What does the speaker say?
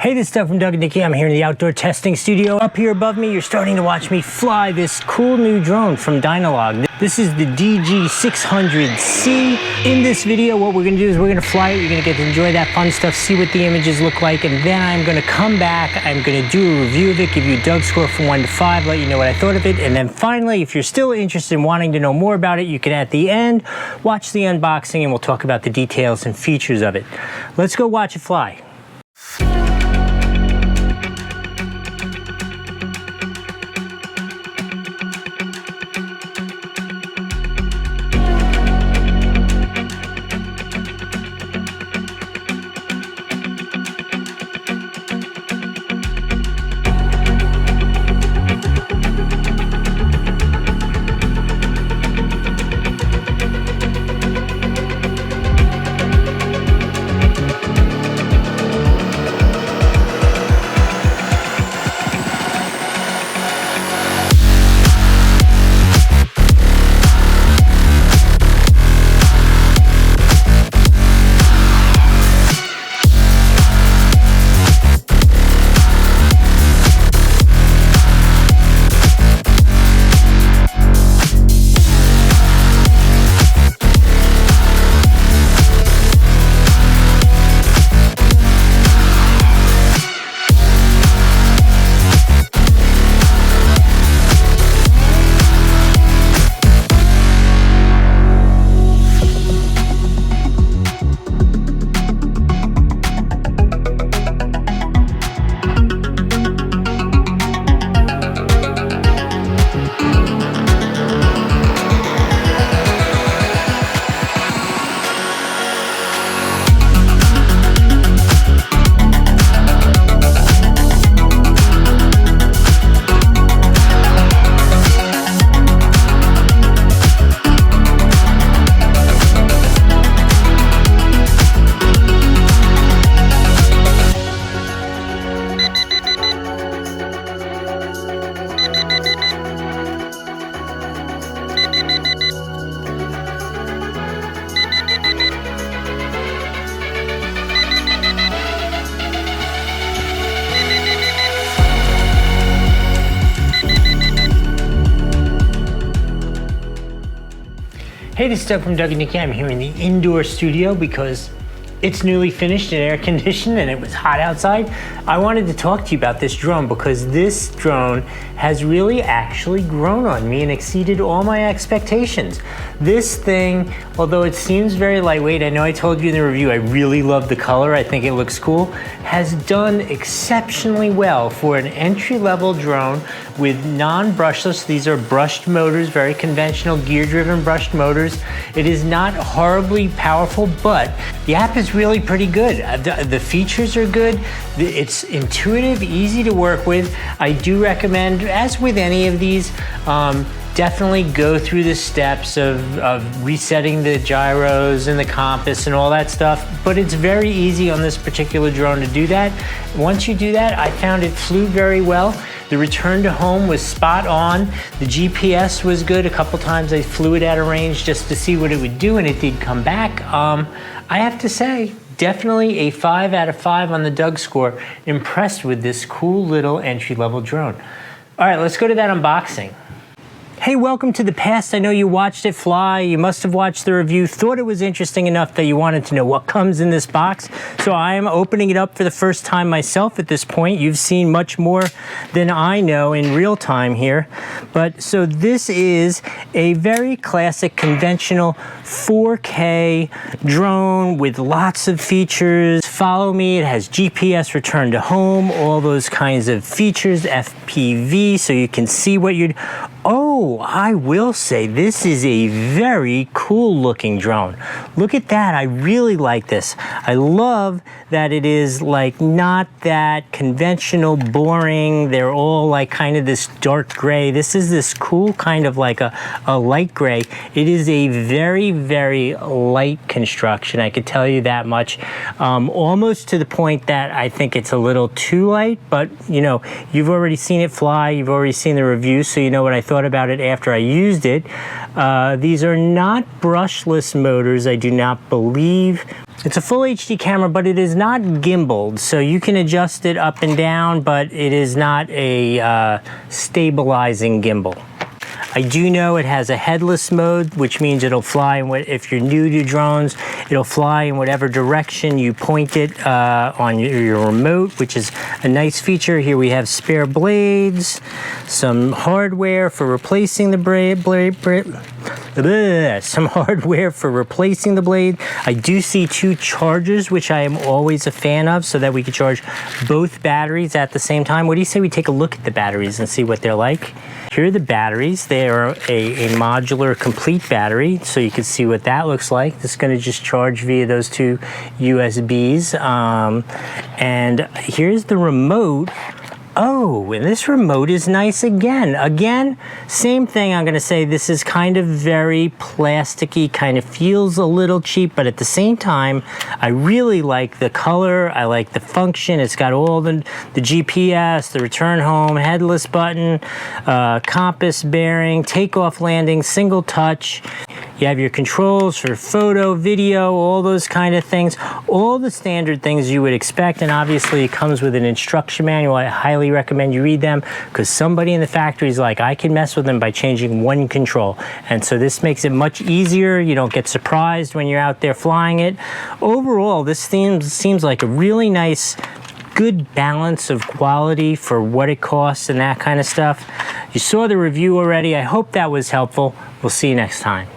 Hey, this is Doug from Doug and Nikki. I'm here in the outdoor testing studio. Up here above me, you're starting to watch me fly this cool new drone from Dynalog. This is the DG600C. In this video, what we're gonna do is we're gonna fly it. You're gonna get to enjoy that fun stuff, see what the images look like, and then I'm gonna come back. I'm gonna do a review of it, give you a Doug score from 1 to 5, let you know what I thought of it, and then finally, if you're still interested in wanting to know more about it, you can, at the end, watch the unboxing and we'll talk about the details and features of it. Let's go watch it fly. Hey, this is Doug from Doug and Nikki. I'm here in the indoor studio because it's newly finished and air conditioned and it was hot outside. I wanted to talk to you about this drone because this drone has really actually grown on me and exceeded all my expectations. This thing, although it seems very lightweight, I know I told you in the review I really love the color, I think it looks cool, has done exceptionally well for an entry-level drone with non-brushless. These are brushed motors, very conventional gear-driven brushed motors. It is not horribly powerful, but the app is really pretty good. The features are good. It's intuitive, easy to work with. I do recommend, as with any of these, definitely go through the steps of resetting the gyros and the compass and all that stuff, but it's very easy on this particular drone to do that. Once you do that, I found it flew very well. The return to home was spot on. The GPS was good. A couple times I flew it out of range just to see what it would do, and it did come back. I have to say, definitely a 5 out of 5 on the Doug score. Impressed with this cool little entry-level drone. All right, let's go to that unboxing. Hey, welcome to the past. I know you watched it fly. You must have watched the review, thought it was interesting enough that you wanted to know what comes in this box. So I am opening it up for the first time myself at this point. You've seen much more than I know in real time here. But so this is a very classic conventional 4K drone with lots of features. Follow me, it has GPS return to home, all those kinds of features, FPV, so you can see what you're... Oh, I will say this is a very cool looking drone. Look at that, I really like this. I love that it is like not that conventional, boring. They're all like kind of this dark gray. This is this cool kind of like a light gray. It is a very, very light construction, I could tell you that much. Almost to the point that I think it's a little too light, but you know, you've already seen it fly, you've already seen the review, so you know what I thought about about it after I used it. These are not brushless motors, I do not believe. It's a full HD camera, but it is not gimbaled, so you can adjust it up and down, but it is not a stabilizing gimbal. I do know it has a headless mode, which means it'll fly if you're new to drones, it'll fly in whatever direction you point it on your remote, which is a nice feature. Here we have spare blades, some hardware for replacing the some hardware for replacing the blade. I do see 2 chargers, which I am always a fan of, so that we can charge both batteries at the same time. What do you say we take a look at the batteries and see what they're like? Here are the batteries. They are a modular complete battery, so you can see what that looks like. It's going to just charge via those 2 USBs. And here's the remote. Oh, and this remote is nice again. Again, same thing. I'm going to say this is kind of very plasticky, kind of feels a little cheap, but at the same time, I really like the color. I like the function. It's got all the GPS, the return home, headless button, compass bearing, takeoff landing, single touch. You have your controls for photo, video, all those kind of things. All the standard things you would expect, and obviously it comes with an instruction manual. I highly recommend you read them, because somebody in the factory is like, I can mess with them by changing one control. And so this makes it much easier. You don't get surprised when you're out there flying it. Overall, this seems like a really nice, good balance of quality for what it costs and that kind of stuff. You saw the review already. I hope that was helpful. We'll see you next time.